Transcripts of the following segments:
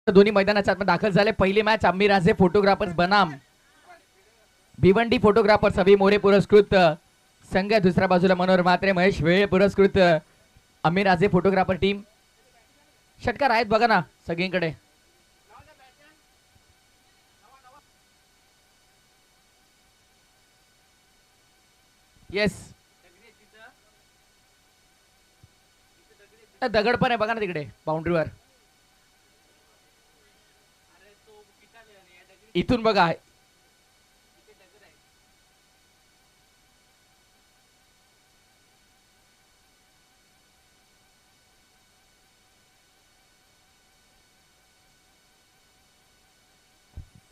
दोन्ही मैदानाच्या आतमध्ये दाखल झाले. पहिली मॅच आम्ही राजे फोटोग्राफर्स बनाम भिवंडी फोटोग्राफर्स अभि मोरे पुरस्कृत संघ. दुसऱ्या बाजूला मनोहर म्हात्रे महेश वेळे पुरस्कृत आम्ही राजे फोटोग्राफर टीम. षटकार आहेत बघा ना सगळीकडे. येस दगड पण आहे बघा ना तिकडे बाउंड्रीवर. इथून बघा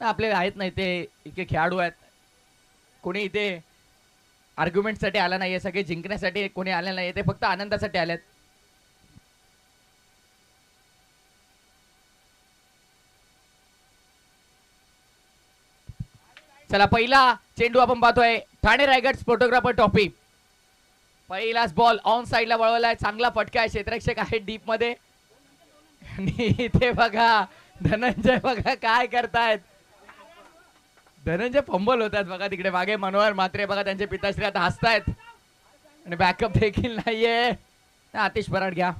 आपले आहेत नाही ते इथे खेळाडू आहेत. कोणी इथे आर्ग्युमेंटसाठी आला नाहीये. सगळे जिंकण्यासाठी कोणी आले नाहीये. ते फक्त आनंदासाठी आलेत. चला पहिला चेंडू आपण पाहतोय. ठाणे रायगड फोटोग्राफर टॉपी. पहिलाच बॉल ऑन साइडला वळवलाय. चांगला फटका आहे. क्षेत्ररक्षक आहे डीप मध्ये. आणि इथे बघा धनंजय बघा काय करतायत. धनंजय फंबल होतात बघा तिकडे मागे. मनोहर म्हात्रे बघा त्यांचे पिताश्री आता हसतायत आणि बॅकअप देखील नाहीये. आतिश बराड घ्या.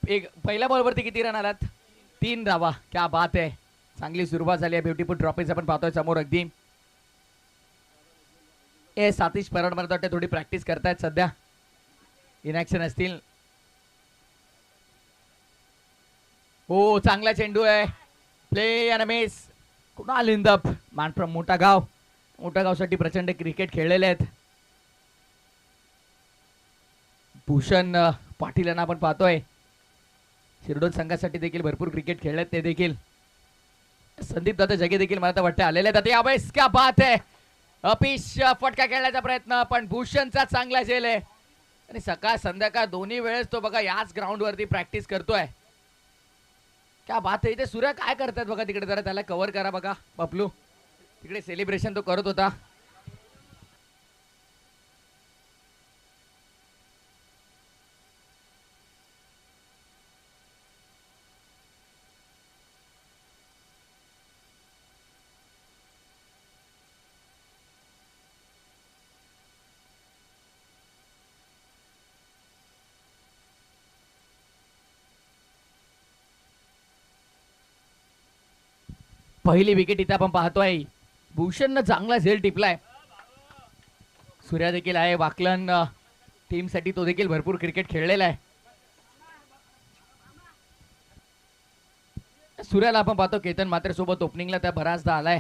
एक पहिल्या बॉलवरती किती रन आलात? 3 धावा. क्या बात आहे. चांगली सुरुवात झाली आहे. ब्युटीफुल ट्रॉफीज आपण पाहतोय समोर अगदी. सातिश पराड मला वाटतं थोडी प्रॅक्टिस करतायत सध्या. इन ऍक्शन असतील. हो चांगला चेंडू आहे. Play and miss. Kunal Indap man from Motha Gaon. मोठा गावसाठी प्रचंड क्रिकेट खेळलेले आहेत. भूषण पाटील यांना आपण पाहतोय. शिरडोन संघासाठी देखील भरपूर क्रिकेट खेळलेत ते देखील. संदीप दादा जगे देखील मला तर वाटतं आलेले आहेत. अभेस क्या बात आहे. अपिश फटका खेळण्याचा प्रयत्न पण भूषणचा चांगला झेल आहे. आणि सकाळ संध्याकाळ दोन्ही वेळेस तो बघा याच ग्राउंड वरती प्रॅक्टिस करतोय. क्या बात आहे. इथे सूर्य काय करतात बघा तिकडे. जरा त्याला कव्हर करा बघा. पपलू तिकडे सेलिब्रेशन तो करत होता. पहिली विकेट इथे आपण पाहतोय. भूषणनं चांगला झेल टिपलाय. सूर्या देखील आहे. वाकलन टीम साठी तो देखील भरपूर क्रिकेट खेळलेला आहे. सूर्याला आपण पाहतो केतन मात्र सोबत ओपनिंगला त्या बराचदा आलाय.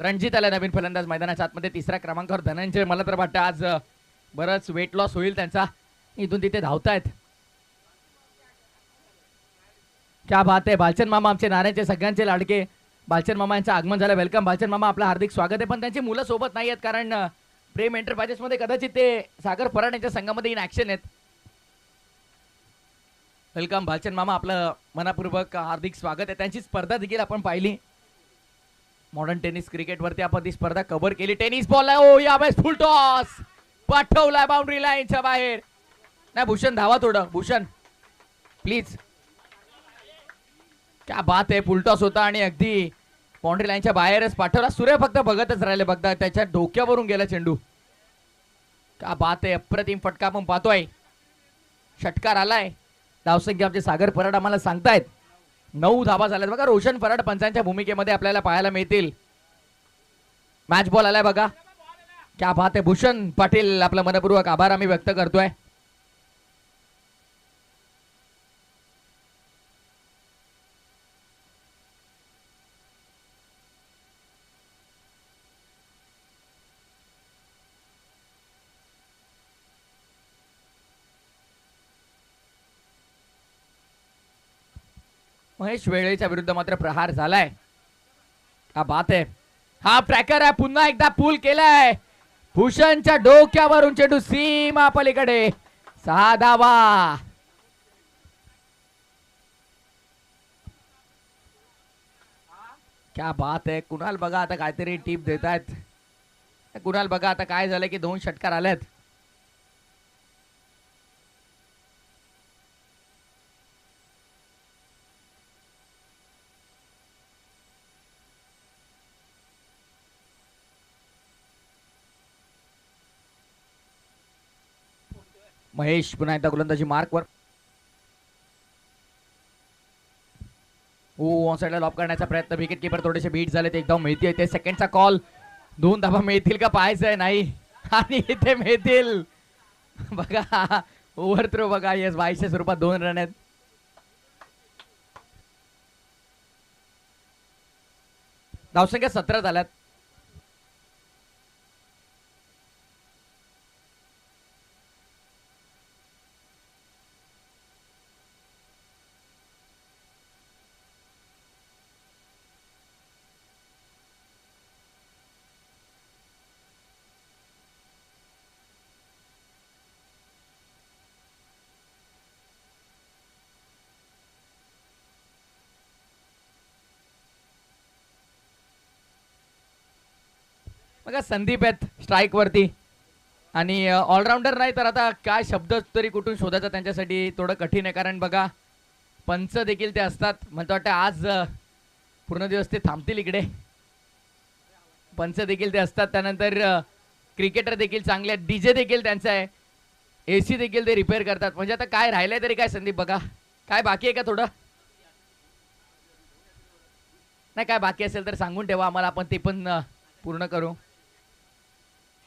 रणजित आला नवीन फलंदाज मैदानाच्या आतमध्ये. तिसऱ्या क्रमांकावर धनंजय. मला तर वाटतं आज बरंच वेट लॉस होईल त्यांचा. इथून तिथे धावतायत. क्या बात आहे. बालचंद मामा आमचे नाऱ्याचे सगळ्यांचे लाडके बालचंद मामा यांचं आगमन झालं. वेलकम बालचंद मामा. आपलं हार्दिक स्वागत आहे. पण त्यांची मुलं सोबत नाही आहेत कारण प्रेम एंटरप्राइजेस मध्ये कदाचित ते सागर फराड यांच्या संघामध्ये इन ऍक्शन आहेत. वेलकम बालचंद मामा. आपलं मनापूर्वक हार्दिक स्वागत आहे. त्यांची स्पर्धा देखील आपण पाहिली. मॉडर्न टेनिस क्रिकेट वरती आपण ती स्पर्धा कव्हर केली. टेनिस बॉल आहे. ओ यावेळेस फुल टॉस पाठवलाय बाउंड्री लाईनच्या बाहेर. नाही भूषण धावा थोडं. भूषण प्लीज. क्या बात आहे. फुल टॉस होता आणि अगदी बाउंड्री लाईनच्या बाहेरच पाठवला. सूर्य फक्त बघतच राहिले. बघता त्याच्या डोक्यावरून गेला चेंडू. क्या बात आहे. अप्रतिम फटका आपण पाहतोय. षटकार आलाय. धावसंख्या आमचे सागर फराड आम्हाला सांगतायत 9 धावा झाल्यात बघा. रोशन फराड पंचांच्या भूमिकेमध्ये आपल्याला पाहायला मिळतील. मॅच बॉल आलाय बघा. क्या बात आहे. भूषण पाटील आपला मनपूर्वक आभार आम्ही व्यक्त करतोय. महेश वेळेच्या विरुद्ध मात्र प्रहार झालाय. हा बात आहे. हा ट्रॅकर आहे, पुन्हा एकदा पूल केलाय भूषणच्या डोक्यावरून चेंडू सीमा पलीकडे. 6 धावा. क्या बात आहे. कुणाल बघा आता काहीतरी टीप देत आहेत. कुणाल बघा आता काय झालं की 2 षटकार आलेत. महेश पुन्हा एकदा गोलंदाजी मार्कवर. ऑन साइडला लॉब करण्याचा प्रयत्न. विकेट किपर थोडेसे बीट झाले ते एकदम मिळती आहे. ते सेकंडचा कॉल. 2 धावा मिळतील का पाहायचंय. नाही आणि इथे मिळतील. बघा ओव्हर थ्रो बघा. येस 22 स्वरूपात 2 रन आहेत. धावसंख्या 17 झाल्यात. बघा संदीप आहेत स्ट्राईक वरती आणि ऑलराऊंडर नाही तर आता काय शब्द तरी कुठून शोधायचा त्यांच्यासाठी थोडं कठीण आहे. कारण बघा पंच देखील ते असतात. मला वाटतं आज पूर्ण दिवस ते थांबतील इकडे. पंच देखील ते असतात. त्यानंतर क्रिकेटर देखील चांगले आहेत. डीजे देखील त्यांचा आहे. एसी देखील ते रिपेअर करतात. म्हणजे आता काय राहिलंय तरी काय संदीप बघा. काय बाकी आहे का थोडं. नाही काय बाकी असेल तर सांगून ठेवा आम्हाला. आपण ते पण पूर्ण करू.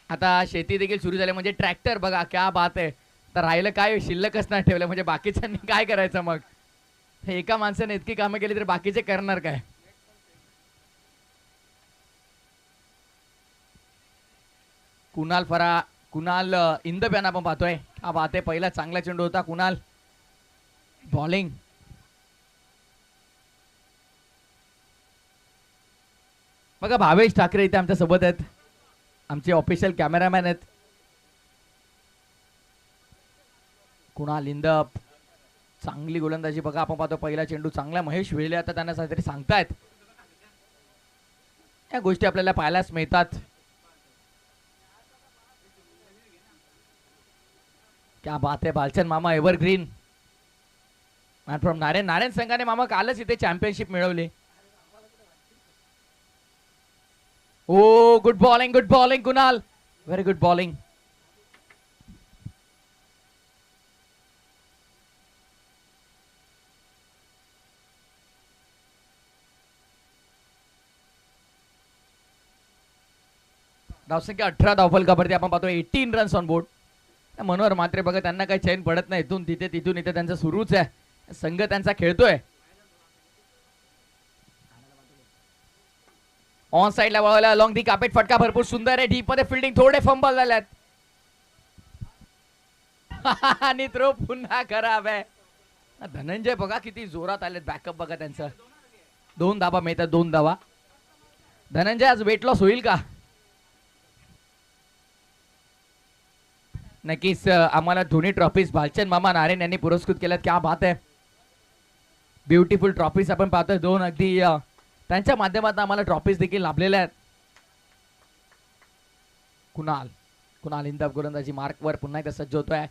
आता शेती देखील सुरू झाली म्हणजे ट्रॅक्टर बघा क्या बात आहे. तर राहिलं काय शिल्लकच नाही ठेवलं. म्हणजे बाकीच्यांनी काय करायचं मग. एका माणसाने इतकी कामं केली तर बाकीचे करणार काय. कुणाल फरा कुणाल इंदप्यान आपण पाहतोय. हा बात आहे. पहिला चांगला चेंडू होता. कुणाल बॉलिंग. बघा भावेश ठाकरे इथे आमच्या सोबत आहेत. आमचे ऑफिशियल कॅमेरामॅन आहेत. कुणाल इंदप चांगली गोलंदाजी बघा आपण पाहतो. पहिला चेंडू चांगला. महेश वेळले आता त्यांना काहीतरी सांगतायत. या गोष्टी आपल्याला पाहायलाच मिळतात. क्या बात आहे. भालचंद मामा evergreen man from Narayan. Narayan संघाने मामा कालच इथे चॅम्पियनशिप मिळवली. Oh good bowling Kunal. Very good bowling. धावसंख्या 18 धावफलकावरती आपण पाहतो. 18 runs on board. Manohar Matre बघा त्यांना काही चैन पडत नाही. इथून तिथे तिथून इथे त्यांचं सुरूच आहे. संघ त्यांचा खेळतोय. ऑन साइडला वळवला लॉंग दी कापेट फटका भरपूर सुंदर आहे. डीप मध्ये फिल्डिंग. थोडे फंबल झाल्यात आणि थ्रो पुन्हा खराब आहे. धनंजय बघा किती जोरात आलेत. बॅकअप बघा त्यांचं. 2 धावा मिळतात. 2 धावा. धनंजय आज वेट लॉस होईल का. नक्कीच आम्हाला दोन्ही ट्रॉफीज भालचंद मामा नारायण यांनी पुरस्कृत केल्यात. क्या बात आहे. ब्युटिफुल ट्रॉफीज आपण पाहतोय. 2 अगदी त्यांच्या माध्यमातून आम्हाला ट्रॉफीज देखील लाभलेल्या आहेत. कुणाल इंदप गोलंदाजी मार्कवर पुन्हा एकदा सज्ज होतोय.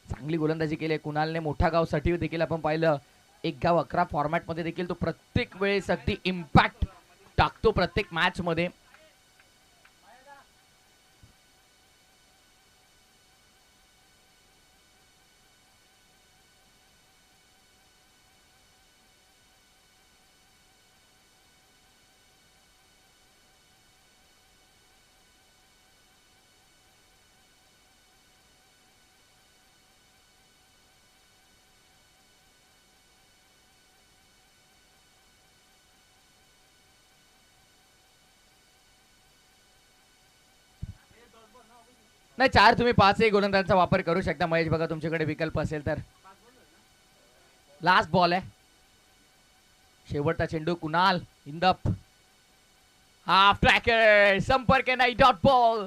चांगली गोलंदाजी केली. कुणालने मोठा गावसाठी देखील आपण पाहिलं. 1 गाव 11 फॉर्मॅट मध्ये देखील तो प्रत्येक वेळेस अगदी इम्पॅक्ट टाकतो प्रत्येक मॅच मध्ये. नाही 4 तुम्ही 5 गोलंदाजांचा वापर करू शकता. महेश बघा तुमच्याकडे विकल्प असेल तर. लास्ट बॉल आहे. शेवटचा चेंडू. कुणाल इंदप हाफ ट्रॅकर संपर्क नाही. Dot ball.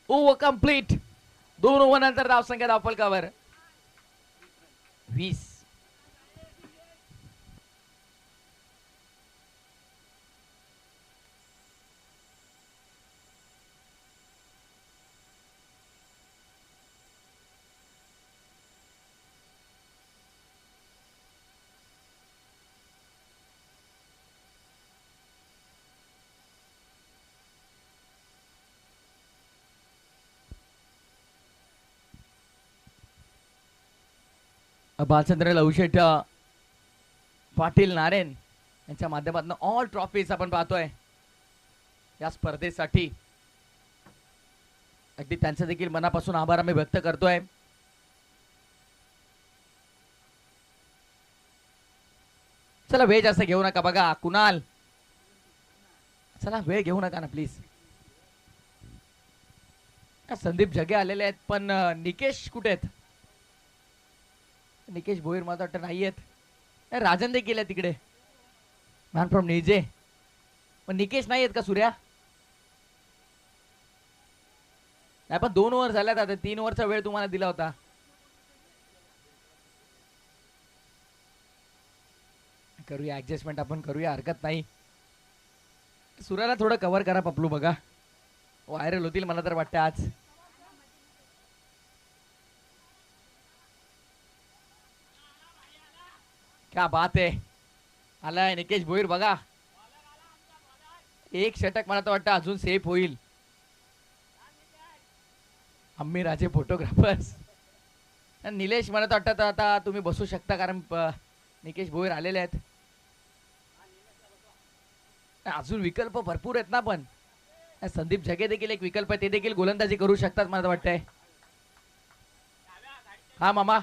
Over complete. 2 over नंतर धावसंख्या धावफलकावर 20. बालचंद्र लवशेट पाटील नारायण यांच्या माध्यमातून ऑल ट्रॉफीज आपण पाहतोय या स्पर्धेसाठी. अगदी त्यांचं देखील मनापासून आभार आम्ही व्यक्त करतोय. चला वेळ जास्त घेऊ नका. बघा कुणाल, चला वेळ घेऊ नका ना प्लीज. संदीप जगे आलेले आहेत पण निकेश कुठे आहेत? निकेश भोईर मला वाटतं नाही आहेत. राजन देखील आहे तिकडे, मॅन फ्रॉम निजे. पण निकेश नाही आहेत का सूर्या? नाही पण 2 ओव्हर झाल्यात आता. 3 ओव्हरचा वेळ तुम्हाला दिला होता. करूया ऍडजस्टमेंट, आपण करूया, हरकत नाही. सूर्याला थोडं कव्हर करा पपलू. बघा व्हायरल होतील मला तर वाटतं आज. क्या बात आहे. आलाय निकेश भोईर. बघा एक षटक मला तर वाटतं अजून सेफ होईल. आम्ही राजे फोटोग्राफर्स. निलेश मला तर वाटतं आता तुम्ही बसू शकता कारण निकेश भोईर आलेले आहेत. अजून विकल्प भरपूर आहेत ना. पण संदीप जगे देखील एक विकल्प आहे, ते देखील गोलंदाजी करू शकतात मला तर वाटतंय. हा मामा,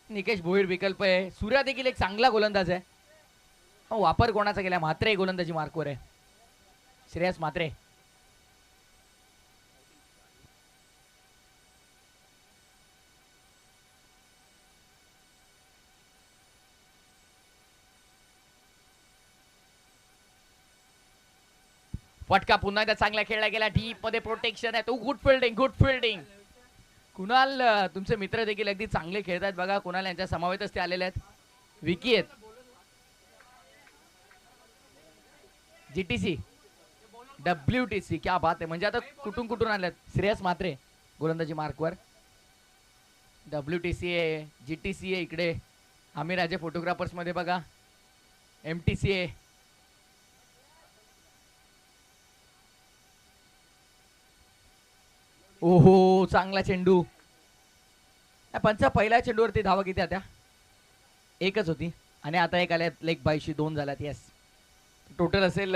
निकेश भोईर विकल्प आहे. सूर्या देखील एक चांगला गोलंदाज आहे. वापर कोणाचा केला? म्हात्रे गोलंदाजी मार्कवर आहे. श्रेयस म्हात्रे. फटका पुन्हा एकदा चांगला खेळला गेला. डीप मध्ये प्रोटेक्शन आहे. तो good fielding, good fielding. Kunal तुमचे मित्र देखील अगदी चांगले खेळतात. बघा कुणाल यांच्या समवेतच ते आलेले आहेत. विकी आहेत, जीटीसी, WTC. क्या बात आहे. म्हणजे आता कुठून आल्यात. श्रेयस म्हात्रे गोलंदाजी मार्कवर. WTC आहे, GTC आहे इकडे. आम्ही राजे फोटोग्राफर्स मध्ये बघा MTC आहे. ओहो चांगला चेंडू. पंचा पहिल्या चेंडूवरती धावा किती आता? एकच होती आणि आता एक आल्यात लेग बायशी. 2 झाल्यात. येस, टोटल असेल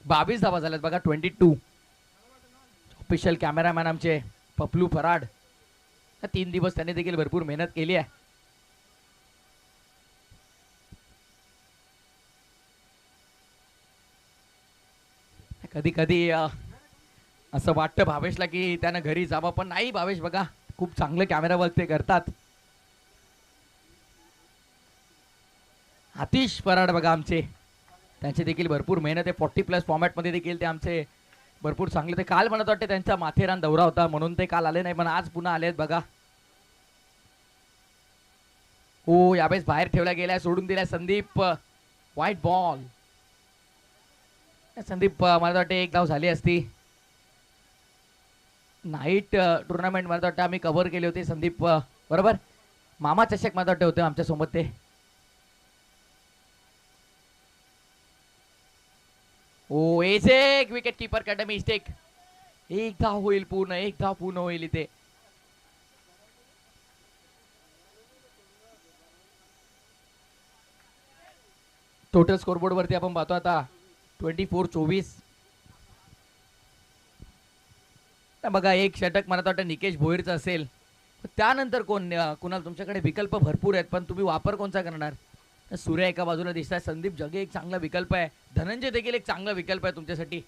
22 धावा झाल्यात बघा. 22. ऑफिशियल कॅमेरामॅन आमचे पपलू फराड. 3 दिवस त्यांनी देखील भरपूर मेहनत केली आहे. कधी कधी असं वाटतं भावेशला की त्यानं घरी जावं, पण नाही. भावेश बघा खूप चांगलं कॅमेरा वर्क ते करतात. आतिश फराड बघा आमचे, त्यांचे देखील भरपूर मेहनत आहे. 40+ फॉर्मॅट मध्ये देखील ते आमचे भरपूर चांगले. ते काल म्हणत वाटते त्यांचा माथेरान दौरा होता म्हणून ते काल आले नाही, पण आज पुन्हा आलेत बघा. हो यावेळेस बाहेर ठेवला गेलाय, सोडून दिलाय संदीप. White ball. संदीप मला वाटते एक धाव झाली असती. नाईट टुर्नामेंट मला वाटतं आम्ही कव्हर केले होते संदीप बरोबर. मामा चषक मला वाटते होते आमच्या सोबत ते. ओ एक विकेट कीपर कडे मिस्टेक. एक धाव होईल पूर्ण, एक धाव पूर्ण होईल इथे. टोटल स्कोरबोर्ड वरती आपण पाहतो आता 24-24. बघा एक षटक मला वाटतं निकेश भोईरचं असेल. त्यानंतर कुणाल तुमच्याकडे विकल्प भरपूर आहेत पण तुम्ही वापर कोणचा करणार? सूर्या एका बाजूला दिसतात, संदीप जगे एक चांगला विकल्प आहे, धनंजय देखील एक चांगला विकल्प आहे तुमच्यासाठी.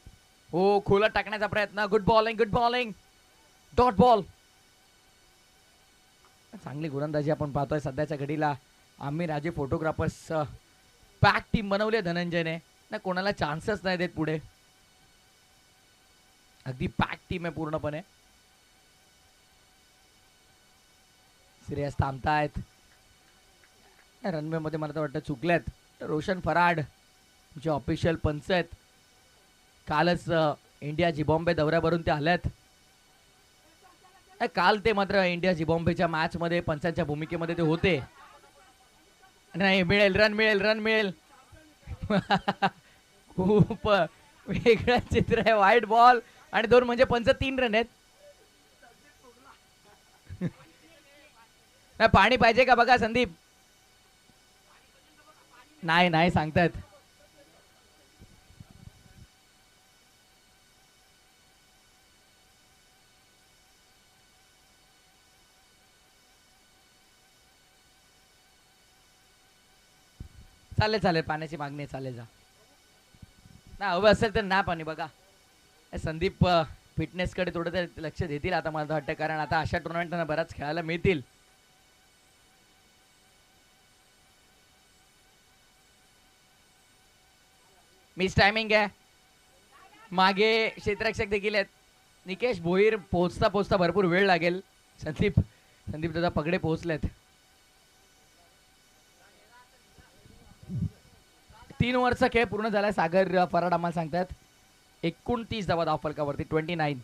हो खोला टाकण्याचा प्रयत्न. Good bowling, good bowling. Dot ball. चांगली गोलंदाजी आपण पाहतोय सध्याच्या घडीला आम्ही राजे फोटोग्राफर्स पॅक टीम बनवली धनंजयने ना, कोणाला चान्सच नाही देत पुढे. अगदी पॅक टीम आहे पूर्णपणे. श्रेयस थांबतायत रनवे मध्ये, मला तर वाटतं चुकलेत. रोशन फराड जे ऑफिशियल पंच आहेत, कालच इंडिया झिम्बाब्वे दौऱ्यावरून ते आल्यात. काल ते मात्र इंडिया झिम्बाब्वेच्या मॅच मध्ये पंचांच्या भूमिकेमध्ये ते होते. नाही, मिळेल रन, मिळेल रन, मिळेल. खूप वेगळं चित्र आहे. वाईट बॉल आणि 2 म्हणजे पंच 3 रन आहेत. नाही, पाणी पाहिजे का बघा संदीप. नाही नाही सांगतायत. चालेल चालेल, पाण्याची मागणी आहे, चालेल जा. नाही हवं असेल तर ना पाणी बघा. संदीप फिटनेसकडे थोडं ते लक्ष देतील आता मला वाटतं, कारण आता अशा टुर्नामेंटना बराच खेळायला मिळतील. मिस टायमिंग आहे. मागे क्षेत्ररक्षक देखील आहेत. निकेश भोईर पोहोचता पोहोचता भरपूर वेळ लागेल. संदीप संदीप दादा पगडे पोहोचलेत. 3 ओव्हरचा खेळ पूर्ण झालाय. सागर फराड आम्हाला सांगतात 29 धावा धाव फलकावरती, 29.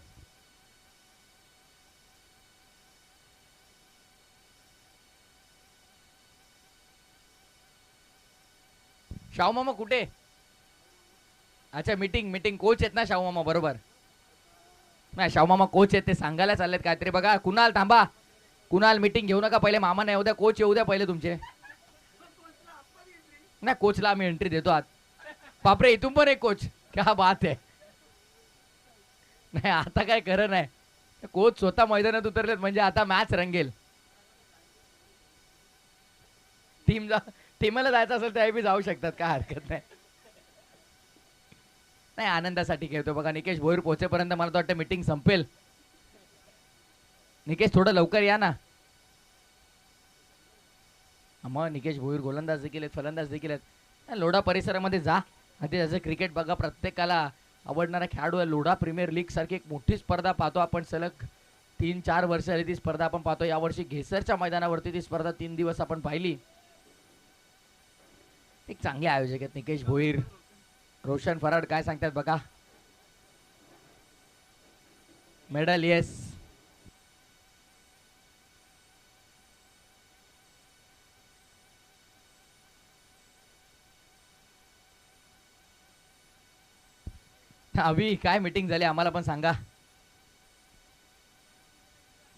शाहू मामा कुठे? अच्छा, मीटिंग मीटिंग. कोच आहेत ना शाहू मामा, बरोबर. नाही, शाहू मामा कोच आहेत, ते सांगायला चाललेत काहीतरी. बघा कुणाल थांबा, कुणाल मीटिंग घेऊ नका पहिले. मामा नाही, येऊ द्या, कोच येऊ द्या पहिले तुमचे. नाही, कोचला आम्ही एंट्री देतो आत. बापरे, इथून पण एक कोच, क्या बात आहे. नाही आता काय खरं नाही. कोच स्वतः मैदानात उतरलेत म्हणजे आता मॅच रंगेल. टीमला जायचं असेल त्याही जाऊ शकतात, काय हरकत नाही. नाही, आनंदासाठी खेळतो बघा. निकेश भोईर पोहोचेपर्यंत मला तर वाटतं मीटिंग संपेल. निकेश थोडं लवकर या ना. मग निकेश भोईर गोलंदाज देखील आहेत, फलंदाज देखील आहेत. लोढा परिसरामध्ये जा आणि त्याचं क्रिकेट बघा. प्रत्येकाला आवडणारा खेळाडू आहे. लोढा प्रीमियर लीग सारखी एक मोठी स्पर्धा पाहतो आपण सलग 3-4 वर्ष झाली ती स्पर्धा आपण पाहतो. यावर्षी घेसरच्या मैदानावरती ती स्पर्धा 3 दिवस आपण पाहिली. एक चांगले आयोजक आहेत निकेश भोईर. रोशन फराड काय सांगतात बघा. Medal yes. अभि काय मीटिंग झाली आम्हाला पण सांगा.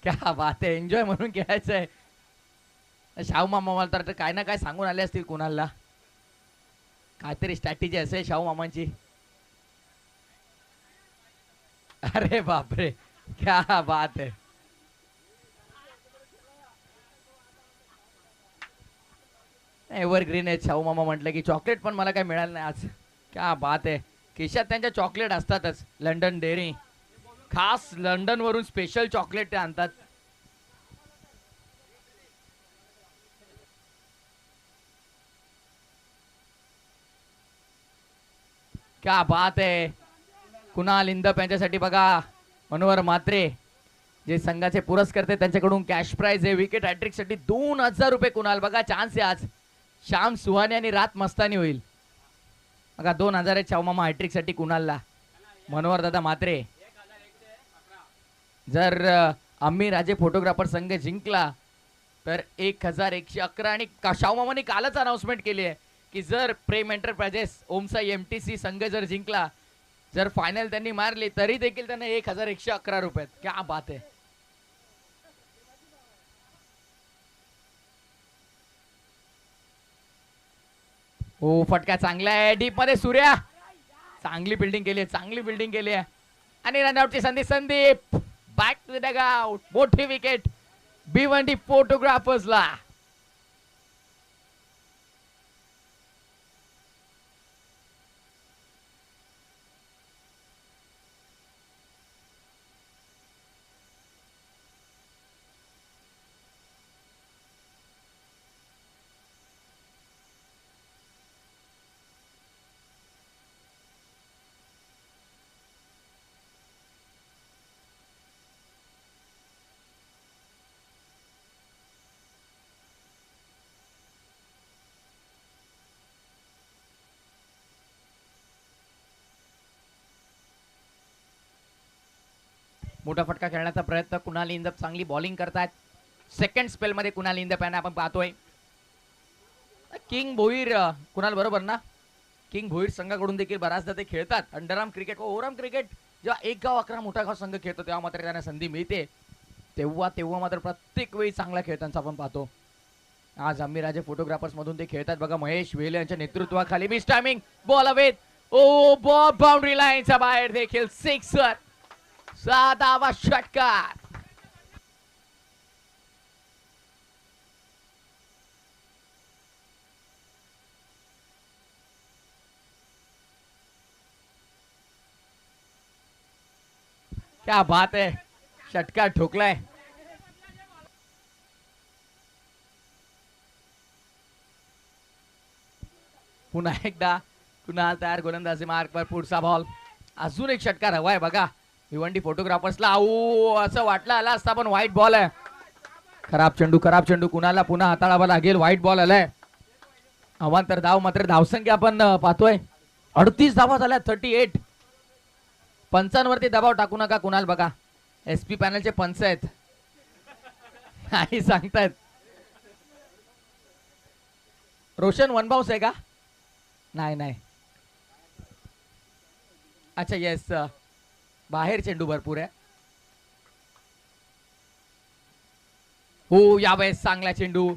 क्या बात आहे, एन्जॉय म्हणून खेळायचं आहे. शाहू मामा मला तर काय ना काय सांगून आले असतील कुणाला. काहीतरी स्ट्रॅटेजी असेल शाहू मामांची. अरे बापरे, क्या बात आहे. एव्हरग्रीन आहे शाहू मामा. म्हटलं की चॉकलेट पण मला काय मिळालं नाही आज. क्या बात आहे. खिशात त्यांच्या चॉकलेट असतातच. लंडन डेअरी खास लंडन वरून स्पेशल चॉकलेट ते आणतात. क्या बात आहे. कुणाल इंदप यांच्यासाठी बघा. मनोहर म्हात्रे जे संघाचे पुरस्कर्ते, त्यांच्याकडून कॅश प्राइज आहे. विकेट हॅट्रिक साठी 2000 रुपये. कुणाल बघा, चान्स आहे आज. श्याम सुहाने आणि रात मस्तानी होईल बघा. 2000 आहे शाहू मामा हॅट्रिक साठी कुणालला. मनोहर दादा म्हात्रे. जर आम्ही राजे फोटोग्राफर संघ जिंकला तर 1111. आणि शाहू मामाने कालच अनाउन्समेंट केली आहे की जर प्रेम एंटरप्राइजेस ओमसाई एमटीसी संघ जर जिंकला, जर फायनल त्यांनी मारली तरी देखील त्यांना 1111 रुपये. क्या बात आहे. हो, फटका चांगला आहे. डीप मध्ये सूर्या. चांगली बिल्डिंग केली आहे, चांगली बिल्डिंग केली आहे. आणि रनआउटची संधी. Sandeep back to the dugout. मोठी विकेट भिवंडी फोटोग्राफर्सला. मोठा फटका खेळण्याचा प्रयत्न. कुणाल इंदप चांगली बॉलिंग करतात. सेकंड स्पेल मध्ये कुणाल इंदप यांना आपण पाहतोय. किंग भोईर कुणाल बरोबर ना, किंग भोईर संघाकडून देखील बराचदा ते खेळतात. अंडरआर्म क्रिकेट व ओव्हरआर्म क्रिकेट जेव्हा एक गाव 11 मोठा गाव संघ खेळतो तेव्हा मात्र त्यांना संधी मिळते. तेव्हा मात्र प्रत्येक वेळी चांगला खेळताना आपण पाहतो. आज आम्ही राजे फोटोग्राफर्स मधून ते खेळतात बघा. महेश वेले यांच्या नेतृत्वाखाली मिस टायमिंग बॉल अवेत. ओ बॉल बाउंड्री लाईनच्या बाहेर देखील सिक्सर. साधावा षटकार. क्या बात है, षटकार ठोकलाय. पुन्हा एकदा कुणाल तयार गोलंदाजी मार्क पर. पुढचा बॉल. अजून एक षटकार हवाय बघा भिवंडी फोटोग्राफर्सला. असं वाटलं आला असता पण व्हाईट बॉल आहे. खराब चेंडू कुणाला पुन्हा हाताळावा लागेल. व्हाईट बॉल आलाय. अवांतर धाव मात्र धावसंख्या आपण पाहतोय 38 धावा झाल्या. 38. पंचांवरती दबाव टाकू नका कुणाल बघा. एसपी पॅनलचे पंच आहेत आणि सांगतायत. रोशन वन बाउन्स आहे का? नाही. अच्छा येस, बाहेर चेंडू भरपूर आहे. हो यावेळेस चांगला चेंडू.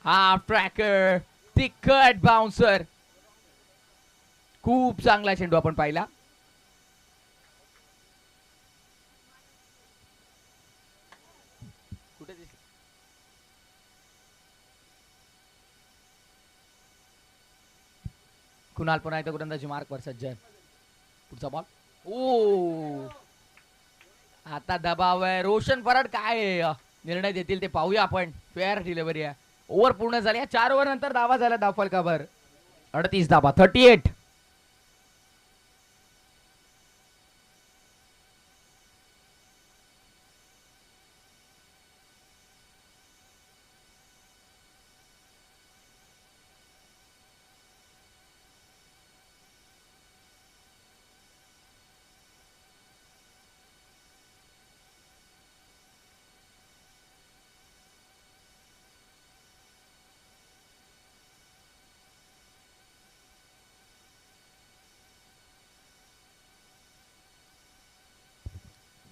हाफ ट्रॅकर, तिखट बाउन्सर. खूप चांगला चेंडू आपण पाहिला. कुणाल पुन्हा एकदा गोलंदाजी मार्क वर सज्जन. पुढचा बॉल. ओ आता दबाव आहे. रोशन फराड काय निर्णय देतील ते पाहूया आपण. फेअर डिलिव्हरी आहे. ओव्हर पूर्ण झाली. 4 ओव्हर नंतर धावा झाला धावफलकावर. 38 धावा. 38.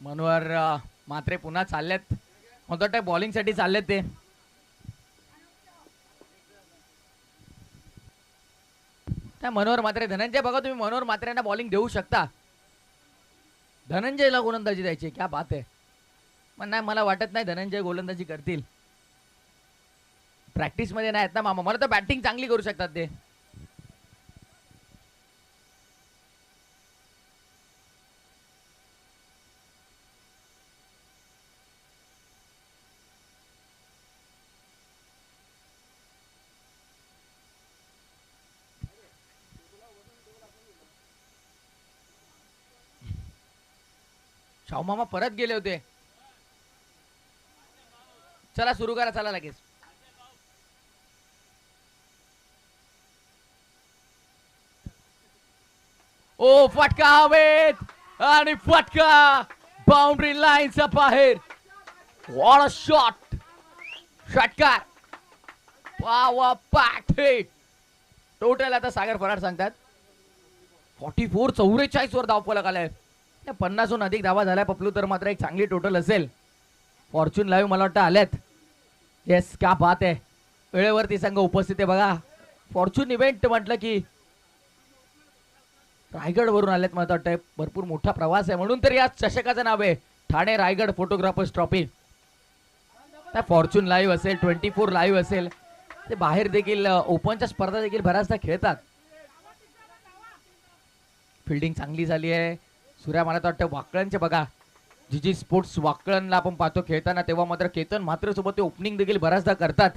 मनोहर मात्रे पुन्हा चाललेत. मला वाटतं बॉलिंग साठी चाललेत ते. मनोहर मात्रे धनंजय बघा तुम्ही मनोहर मात्रेंना बॉलिंग देऊ शकता. धनंजयला गोलंदाजी द्यायची. क्या बात आहे. पण नाही मला वाटत नाही धनंजय गोलंदाजी करतील. प्रॅक्टिस मध्ये नाही आहेत ना मामा. मला तर बॅटिंग चांगली करू शकतात ते. शाहू मामा परत गेले होते. चला सुरू करा. चला लगेच. ओ फटका हवेत आणि फटका बाउंड्री लाईनच्या बाहेर. What a shot. षटकार. Power packed hit. टोटल आता सागर फराड सांगतात 44. 44 वर धावफलक आलाय. 50हून अधिक धावा झाल्या पपलू. तर मात्र एक चांगली टोटल असेल. फॉर्च्यून लाईव्ह मला वाटतं आल्यात. येस क्या बात आहे. वेळेवरती संघ उपस्थित आहे बघा. फॉर्च्यून इव्हेंट म्हटलं की रायगड वरून आलेत. मला वाटतं भरपूर मोठा प्रवास आहे म्हणून तर या चषकाचं नाव आहे Thane Raigad photographers trophy. Fortune live असेल 24 लाईव्ह असेल ते बाहेर देखील ओपनच्या स्पर्धा देखील बऱ्याचदा खेळतात. फिल्डिंग चांगली झाली आहे. सूर्या मला तर वाटतं वाकळणचे बघा. जी स्पोर्ट्स वाकळणला आपण पाहतो खेळताना तेव्हा मात्र केतन मात्र सोबत ते ओपनिंग देखील बऱ्याचदा करतात.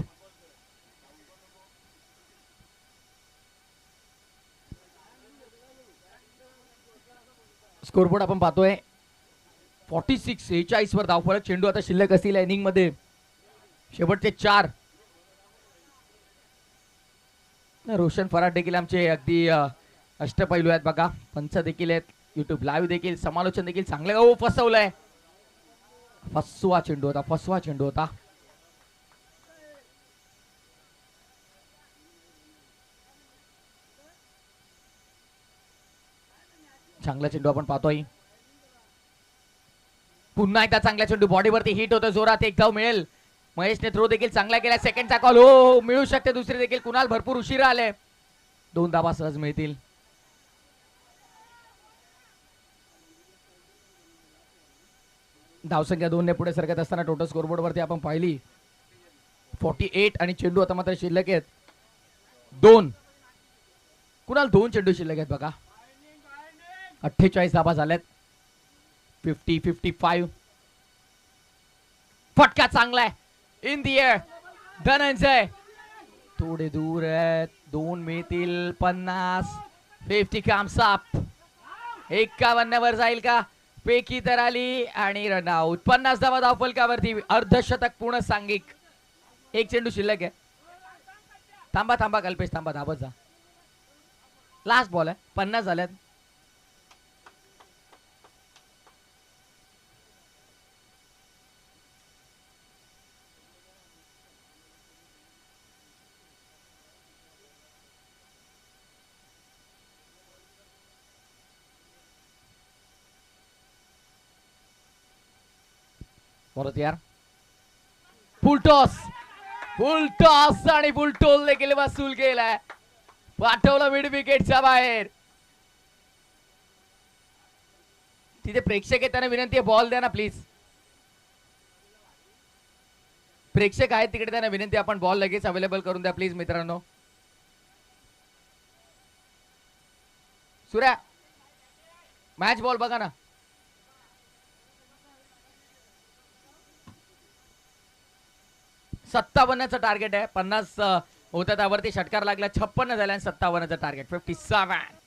स्कोरबोर्ड आपण पाहतोय 46. 46 वर धावफलक. चेंडू आता शिल्लक असतील इनिंग मध्ये शेवटचे 4. रोशन फराड देखील आमचे अगदी अष्टपैलू आहेत बघा. पंच देखील आहेत. युट्यूब लाईव्ह देखील समालोचन देखील चांगलं फसवलंय. फसवा चेंडू होता, फसवा चेंडू होता. चांगला चेंडू आपण पाहतोय. पुन्हा एकदा चांगला चेंडू बॉडीवरती हिट होतं, जोरात एक धाव मिळेल. महेशने थ्रो देखील चांगला केला. सेकंडचा कॉल हो मिळू शकते दुसरी देखील. कुणाल भरपूर उशिरा आले. 2 धावा सहज मिळतील. धावसंख्या 2 ने पुढे सरकत असताना टोटल स्कोरबोर्ड वरती आपण पाहिली 48 आणि चेंडू आता मात्र शिल्लक आहेत 2. कुणाल 2 चेंडू शिल्लक आहेत बघा. 48 धावा झाल्यात. 50-55. फटका चांगला आहे इन दी एअर. धनंजय थोडे दूर आहेत. 2 मिळतील. 50 कम्स अप. 51 वर जाईल का? पैकी तर आली आणि रन आउट. 50 धावा धावफलकावरती. अर्धशतक पूर्ण सांघिक. 1 चेंडू शिल्लक आहे. थांबा थांबा कल्पेश थांबा. धावत जा. लास्ट बॉल आहे. 50 झाल्यात. परत यार. फुल टॉस. फुल टॉस आणि फुल टोल देखील वसूल केलाय. पाठवलं मिड विकेटच्या बाहेर. तिथे प्रेक्षक आहेत त्यांना विनंती आहे बॉल द्या ना प्लीज. प्रेक्षक आहेत तिकडे त्यांना विनंती आपण बॉल लगेच अवेलेबल करून द्या प्लीज मित्रांनो. सूर्या मॅच बॉल बघा ना. 57चं टार्गेट आहे. 50 होतं त्यावरती षटकार लागला. 56 झाल्या आणि 57चं टार्गेट. 57.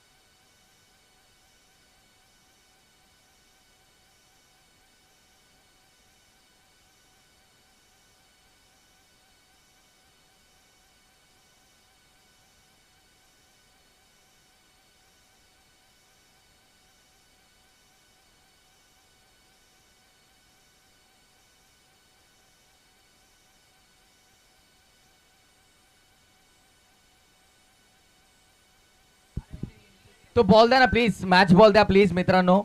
तो बॉल द्या ना प्लीज. मॅच बॉल द्या प्लीज मित्रांनो.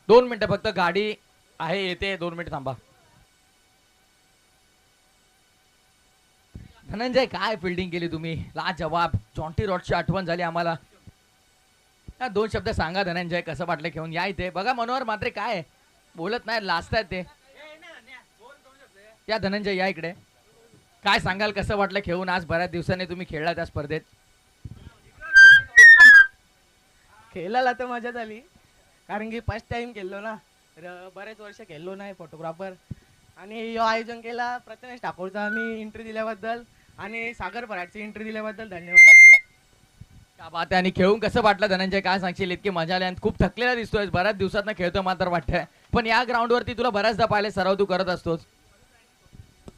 दोन मिनिटं फक्त. गाडी आहे येते. 2 मिनिट थांबा. धनंजय काय फिल्डिंग केली तुम्ही. लाजवाब. जॉन्टी रॉडची आठवण झाली आम्हाला. 2 शब्द सांगा धनंजय. कसं वाटलं खेळून. या इथे बघा. मनोहर मात्र काय बोलत नाही. लाजत आहेत ते. या धनंजय या इकडे. काय सांगाल कसं वाटलं खेळून. आज बऱ्याच दिवसांनी तुम्ही खेळला त्या स्पर्धेत. खेळायला तर मजा झाली कारण की फर्स्ट टाइम खेळलो ना. बरेच वर्ष खेळलो नाही फोटोग्राफर. आणि हे आयोजन केला प्रथमेश ठाकूरचा. मी एंट्री दिल्याबद्दल आणि सागर पराडची एंट्री दिल्याबद्दल धन्यवाद. क्या बात आहे. आणि खेळून कसं वाटलं धनंजय. काय सांगशील. इतकी मजा आली. आणि खूप थकलेला दिसतोय. बऱ्याच दिवसात खेळतोय मात्र वाटतंय. पण या ग्राउंड वरती तुला बऱ्याचदा पाहिले सराव तू करत असतोस.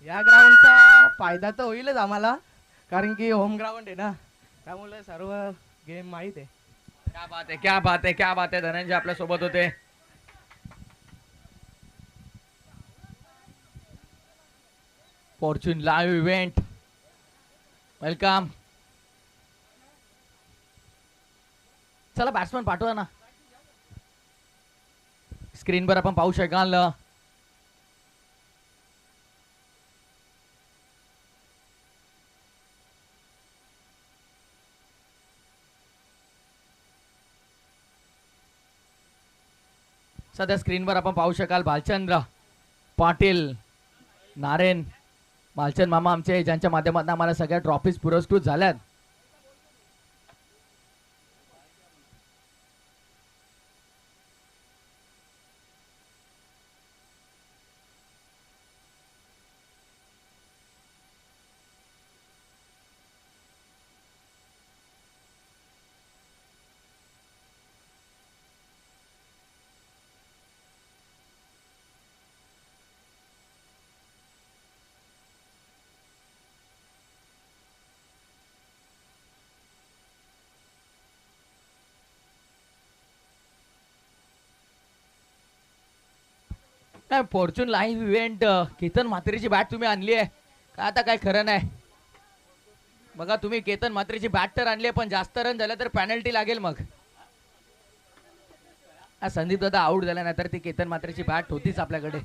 या ग्राउंडचा फायदा तर होईलच आम्हाला कारण की होम ग्राउंड आहे ना. त्यामुळे सर्व गेम माहीत आहे. क्या बात आहे. क्या बात आहे. क्या बात आहे. धनंजय आपल्या सोबत होते. Fortune live event. वेलकम. चला बॅट्समन पाठवा ना. स्क्रीनवर आपण पाहू शकाल. सध्या स्क्रीनवर आपण पाहू शकाल भालचंद्र पाटील नारेन. भालचंद मामा आमचे ज्यांच्या माध्यमातून आम्हाला सगळ्या ट्रॉफीज पुरस्कृत झाल्यात. काय फॉर्च्यून लाईव्ह इव्हेंट केतन म्हात्रेची बॅट तुम्ही आणली आहे का आता काय खरं नाही. बघा तुम्ही केतन म्हात्रेची बॅट तर आणली आहे पण जास्त रन झालं तर पॅनल्टी लागेल मग. संदीप दादा आउट झाला नाही तर ती केतन म्हात्रेची बॅट होतीच आपल्याकडे.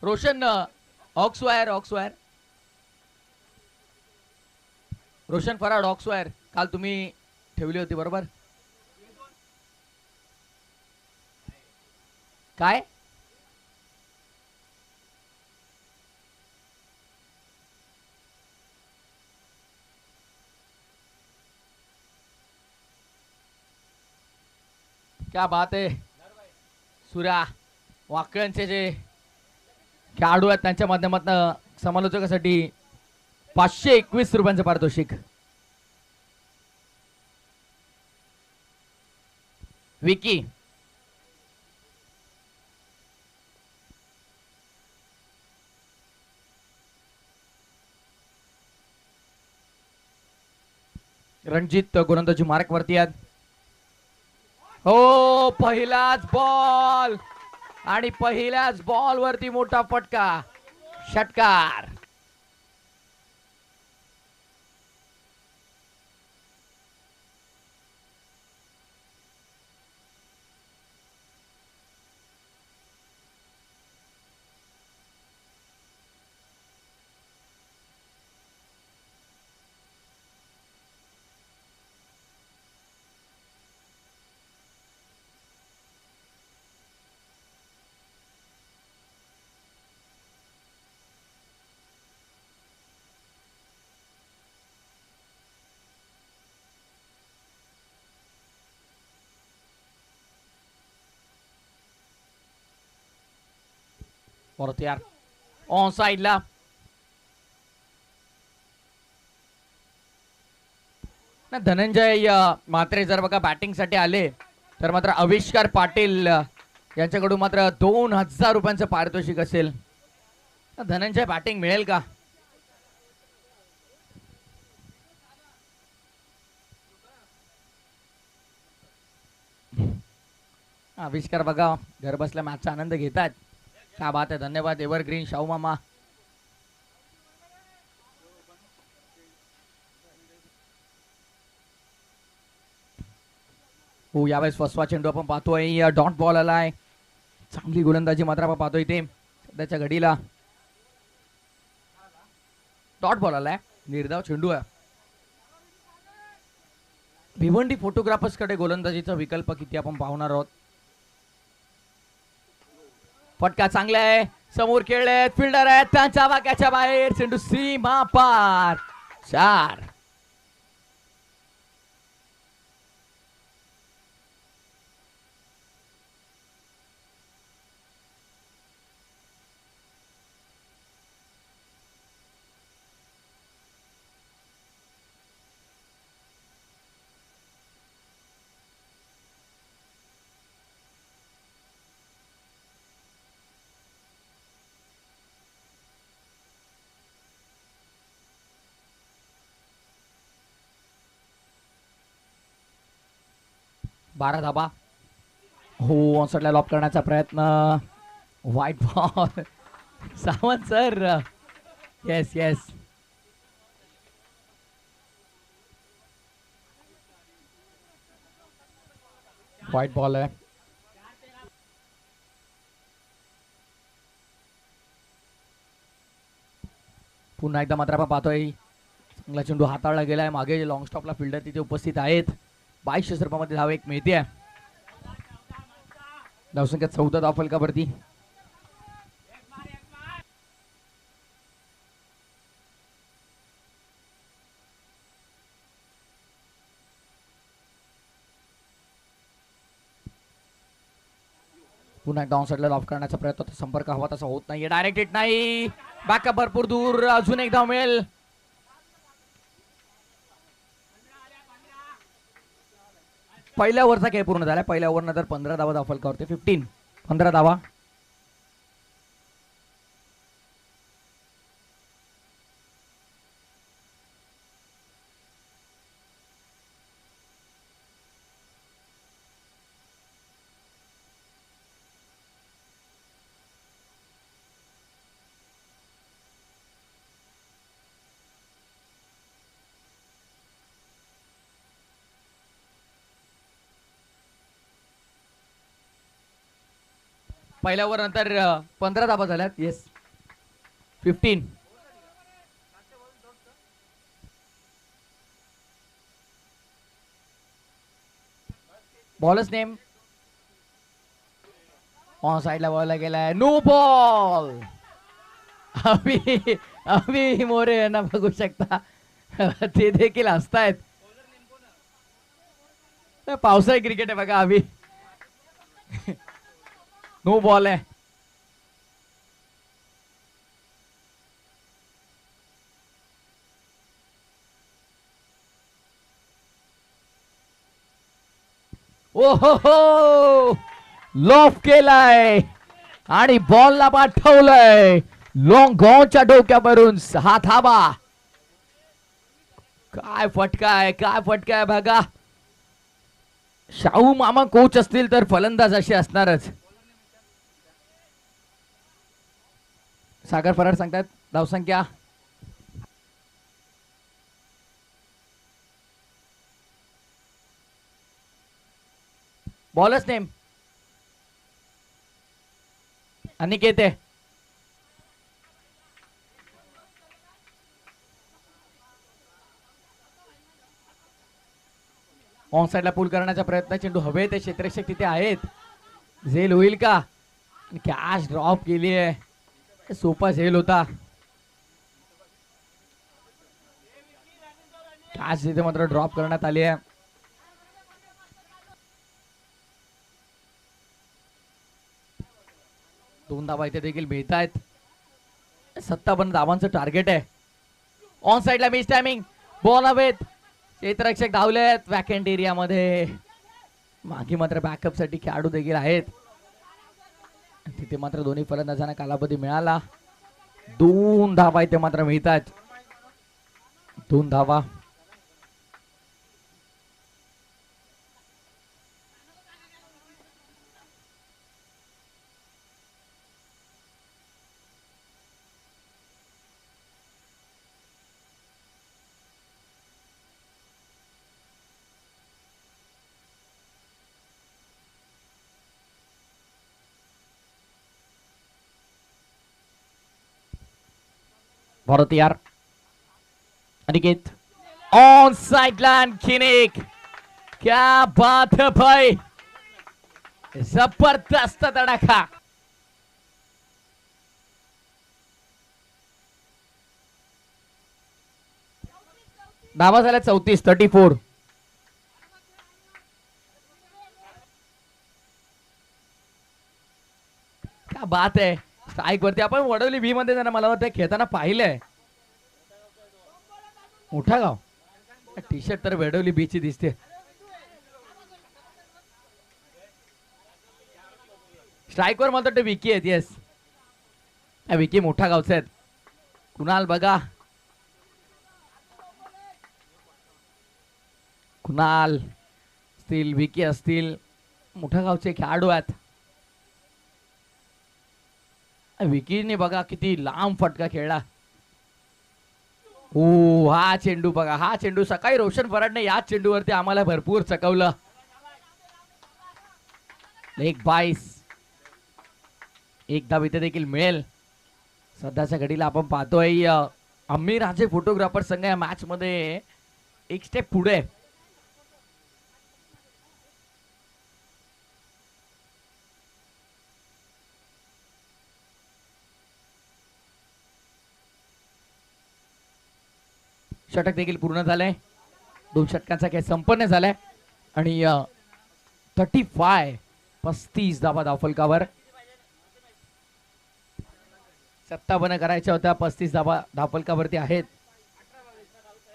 रोशन ऑक्सवायर रोशन फराड ऑक्सवायर काल तुम्ही ठेवली होती बरोबर. काय क्या बात आहे. सूर्या वाकळ्यांचे जे खेळाडू आहेत त्यांच्या माध्यमातून समालोचकासाठी 521 रुपयांचं पारितोषिक. विकी रणजित गोलंदाजी मार्क वरती आहेत. हो पहिलाच बॉल आणि पहिल्याच बॉल वरती मोठा फटका षटकार. परत यार ऑन साइडला धनंजय म्हात्रे जर बघा बॅटिंग साठी आले तर मात्र आविष्कार पाटील यांच्याकडून मात्र 2000 रुपयांचं पारितोषिक असेल. धनंजय बॅटिंग मिळेल का. आविष्कार बघा घर बसल्या मॅचचा आनंद घेतात. क्या बात है. धन्यवाद एव्हरग्रीन शाहू मामा. हो यावेळेस फसवा चेंडू आपण पाहतोय. डॉट बॉल आलाय. चांगली गोलंदाजी मात्र आपण पाहतोय इथे सध्याच्या घडीला. डॉट बॉल आलाय. निर्धाव चेंडू आहे. भिवंडी फोटोग्राफर्स कडे गोलंदाजीचा विकल्प किती आपण पाहणार आहोत. फटका चांगला आहे. समोर खेळले फिल्डर आहेत त्यांच्या वाक्याच्या बाहेर चेंडू सीमा पार 4. बारा धाबा. हो ऑनसाइडला लॉक करण्याचा प्रयत्न. White ball. Sawant sir. Yes yes. White ball आहे. पुन्हा एकदा मात्र आपण पाहतोय चांगला चेंडू हाताळला गेलाय. मागे लॉंग स्टॉपला फिल्डर तिथे उपस्थित आहेत. 2200 रुपयामध्ये धाव एक मिळते. धावसंख्या 14 धाव फलकावरती. पुन्हा एकदा ऑन साईडला लॉफ करण्याचा प्रयत्न होता. संपर्क हवा तसा होत नाहीये. डायरेक्ट हिट नाही. बॅकअप भरपूर दूर. अजून एक धाव मिळेल. पहिल्या ओव्हरचा खेळ पूर्ण झाला. पहिल्या ओव्हर नंतर 15 धावा फलकावरती. 15 धावा. पहिल्या ओव्हर नंतर 15 धावा झाल्यात. येस 15. बॉलच नेम ऑन साइडला बॉलला गेलाय. No ball. अभि मोरे यांना बघू शकता ते देखील हसतायत. पावसाळी क्रिकेट आहे बघा. अभि नो बॉल आहे. ओहो लॉफ केलाय आणि बॉलला पाठवलंय लॉंग गॉनच्या डोक्यावरून. 6 धावा. काय फटका आहे, काय फटका आहे बघा. शाहू मामा कोच असतील तर फलंदाज असे असणारच. सागर फराड सांगतात धावसंख्या बॉलच नेम अनिकेत आहे. ऑन साइडला पूल करण्याचा प्रयत्न. चेंडू हवे ते क्षेत्ररक्षक तिथे आहेत. झेल होईल का. कॅच ड्रॉप केली आहे. सोपा झेल होता. कॅच तिथे मात्र ड्रॉप करण्यात आली आहे. दोन धावा इथे देखील मिळत आहेत. 57 धावांचं टार्गेट आहे. ऑन साइडला मिस टायमिंग. बॉल हवेत. क्षेत्ररक्षक धावलेत वॅकंट एरियामध्ये. मागे मात्र बॅकअप साठी खेळाडू देखील आहेत. तिथे मात्र दोन्ही फलंदाजांना कालावधी मिळाला. 2 धावा इथे मात्र मिळतात. 2 धावा. भारत यार. Aniket on side line. खिनिक क्या बात है भाई. जबरदस्त तडाखा. धावा झाल्या 34. क्या बात है. स्ट्राईक वरती आपण वडवली बी मध्ये त्यांना मला वाटतं खेळताना पाहिलंय. मोठा गाव. टी शर्ट तर वडवली बी ची दिसते. स्ट्राईक वर मला वाटतं विकी आहेत. येस विकी मोठा गावचे आहेत. कुणाल बघा. कुणाल असतील विकी असतील मोठ्या गावचे खेळाडू आहेत. विकीने बघा किती लांब फटका खेळला. ओ हा चेंडू बघा. हा चेंडू सकाळी रोशन फराडने या चेंडूवरती आम्हाला भरपूर चकवलं. 1-22. एक धाव इथे देखील मिळेल. सध्याच्या घडीला आपण पाहतोय अम्मी राजे फोटोग्राफर संघ या मॅच मध्ये एक स्टेप पुढे. षटक देखील पूर्ण झालंय. 2 षटकांचा खेळ संपन्न झालाय आणि 35 35 धावा धावफलकावर. 57 करायच्या होत्या, 35 धावा धावफलकावरती आहेत.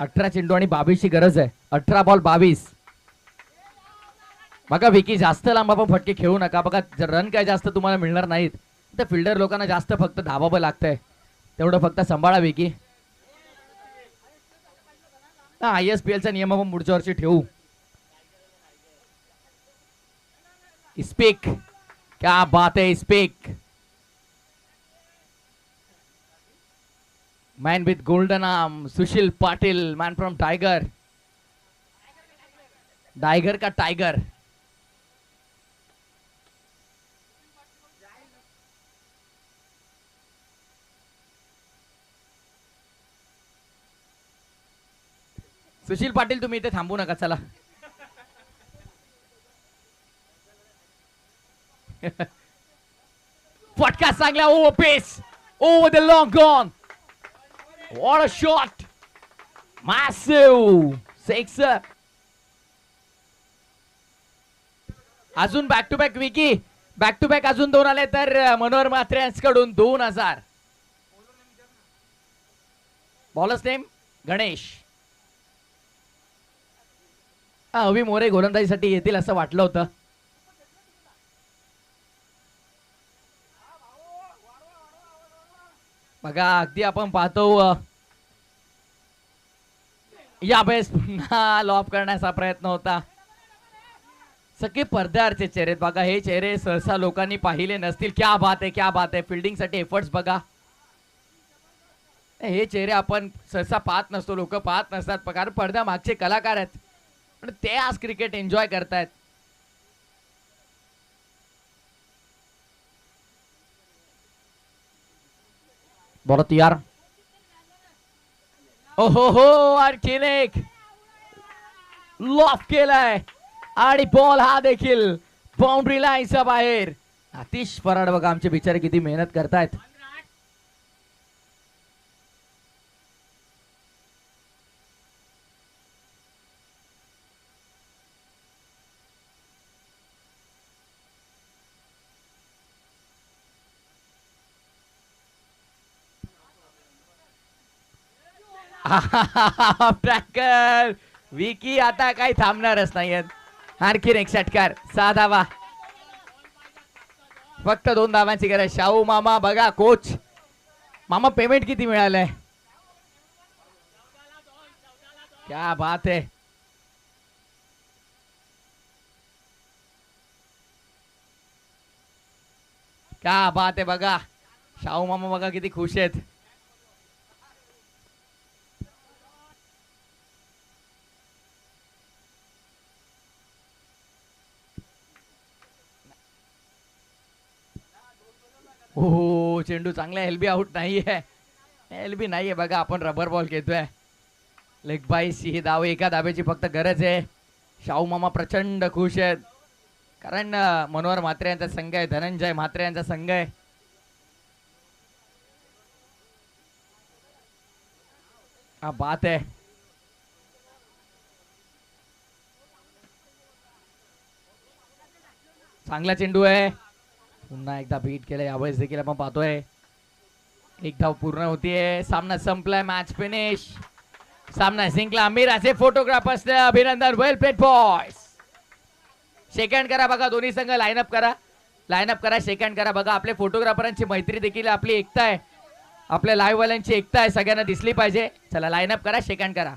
18 चेंडू आणि 22 ची गरज आहे. 18 बॉल 22. बघा विकी, जास्त लांब आपण फटके खेळू नका. बघा जर रन काय जास्त तुम्हाला मिळणार नाहीत तर फिल्डर लोकांना जास्त फक्त धावावं लागतंय, तेवढं फक्त सांभाळा विकी. ISPL चा नियम आपण पुढच्या वर्षी ठेवू. स्पीक, क्या बात है speak. Man with golden arm Sushil Patil, man from tiger. Tiger का टायगर. सुशील पाटील तुम्ही इथे थांबू नका, चला. फटका चांगला, over pace, over the long gone. What a shot, massive six. अजून back to back Vicky, back to back अजून 2 आले तर मनोहर म्हात्रे यांच्याकडून 2000. Bowlers name Ganesh. अवी मोरे गोलंदाजीसाठी येतील असं वाटलं होतं. बघा अगदी आपण पाहतो या वेळेस पुन्हा लॉप करण्याचा प्रयत्न होता. सगळे पडद्यावरचे चेहरे बघा, हे चेहरे सहसा लोकांनी पाहिले नसतील. क्या बात आहे, क्या बात आहे. फिल्डिंग साठी एफर्ट्स बघा. हे चेहरे आपण सहसा पाहत नसतो, लोक पाहत नसतात कारण पडद्या मागचे कलाकार आहेत, पण ते आज क्रिकेट एन्जॉय करतायत. बॉल तयार. ओहो हो, आणखीन एक लॉफ केलाय आणि बॉल हा देखील बाउंड्री लाईनच्या बाहेर. आतिश फराड बघा, आमचे बिचारे किती मेहनत करतायत. ट्रॅकर विकी आता काही थांबणारच नाहीयेत. आणखीन एक षटकार, 6 धावा, फक्त 2 धावांची गरज. शाहू मामा बघा, कोच मामा पेमेंट किती मिळालंय. क्या बात है. क्या बात है. बघा शाहू मामा बघा किती खुश आहेत. हो, चेंडू चांगला, एलबी आउट नाहीये, एलबी नाहीये. बघा आपण रबर बॉल खेळतोय. लेग बाईस ही धाव, एका धावेची फक्त गरज आहे. शाहू मामा प्रचंड खुश आहेत कारण मनोहर म्हात्रे यांचा संघ आहे, धनंजय म्हात्रे यांचा संघ आहे. हा बात आहे. चांगला चेंडू आहे. पुन्हा एकदा बीट केलं, यावेळेस देखील आपण पाहतोय एक धाव पूर्ण होतीये. सामना संपलाय, मॅच फिनिश. सामना जिंकला. मीराचे फोटोग्राफर्स अभिनंदन. वेल प्लेड बॉयज. सेकंड करा बघा, दोन्ही संघ लाईनअप करा, लाईनअप करा, सेकंड करा. बघा आपले फोटोग्राफरांची मैत्री देखील, आपली एकता आहे, आपल्या लाईव्ह वाल्यांची एकता आहे, सगळ्यांना दिसली पाहिजे. चला लाईनअप करा, सेकंड करा.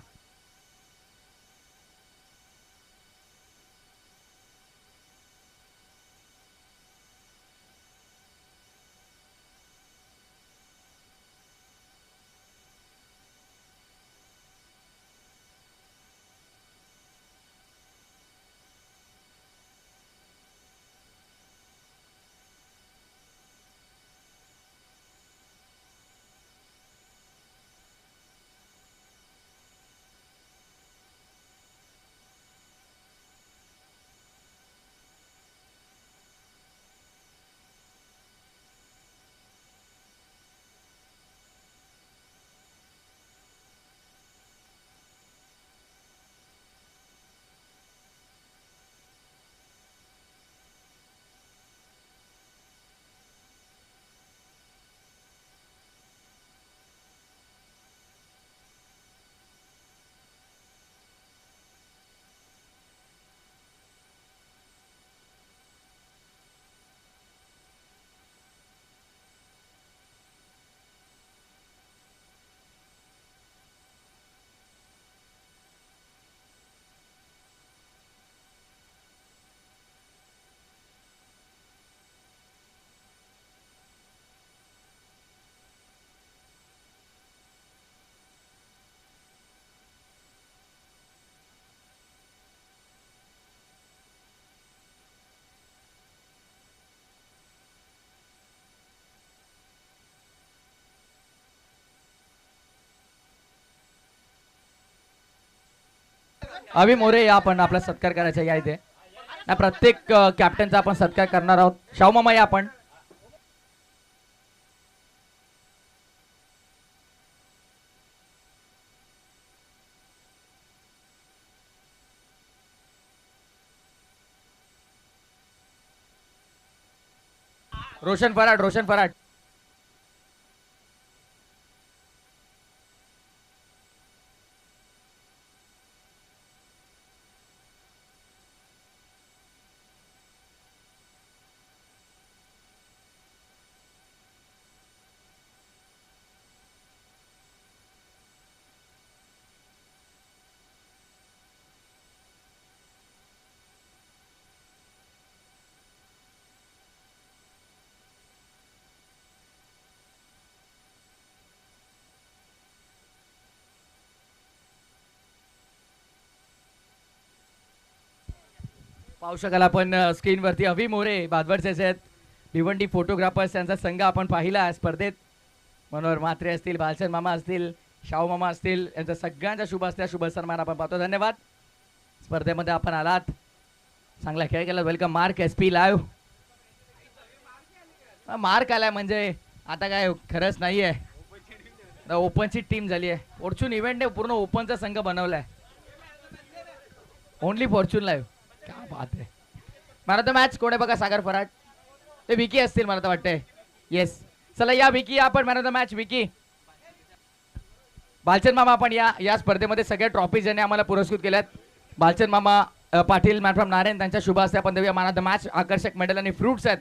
अभि मोरे या आपण आपला सत्कार करायचा या इथे ना प्रत्येक कॅप्टनचा आपण सत्कार करणार आहोत. शाहू मामा या आपण. रोशन फराट, रोशन फराट. पाहू शकाल आपण स्क्रीनवरती अभि मोरे भादवडचे आहेत भिवंडी फोटोग्राफर्स यांचा संघ आपण पाहिला स्पर्धेत. मनोहर म्हात्रे असतील, भालचंद मामा असतील, शाहू मामा असतील, यांचा सगळ्यांचा शुभ असल्या शुभ सन्मान आपण पाहतो. धन्यवाद. स्पर्धेमध्ये आपण आलात, चांगला खेळ केला. Welcome mark SP live. Mark आलाय म्हणजे आता काय खरंच नाहीये. ओपनची टीम झाली आहे. फॉर्च्यून इव्हेंटने पूर्ण ओपनचा संघ बनवलाय. Only Fortune live. क्या बात आहे. मला तर मॅच कोण आहे बघा. सागर फराट ते विकी असतील मला तर वाटतंय. येस चला या विकी आपण man of the match Vicky. Balchand मामा आपण या स्पर्धेमध्ये सगळ्या ट्रॉफीज ज्यांनी आम्हाला पुरस्कृत केल्यात. बालचंद मामा पाटील मॅन फ्रॉम नारायण त्यांच्या शुभ हस्ते आपण देऊया मॅन ऑफ द मॅच. आकर्षक मेडल आणि फ्रुट्स आहेत.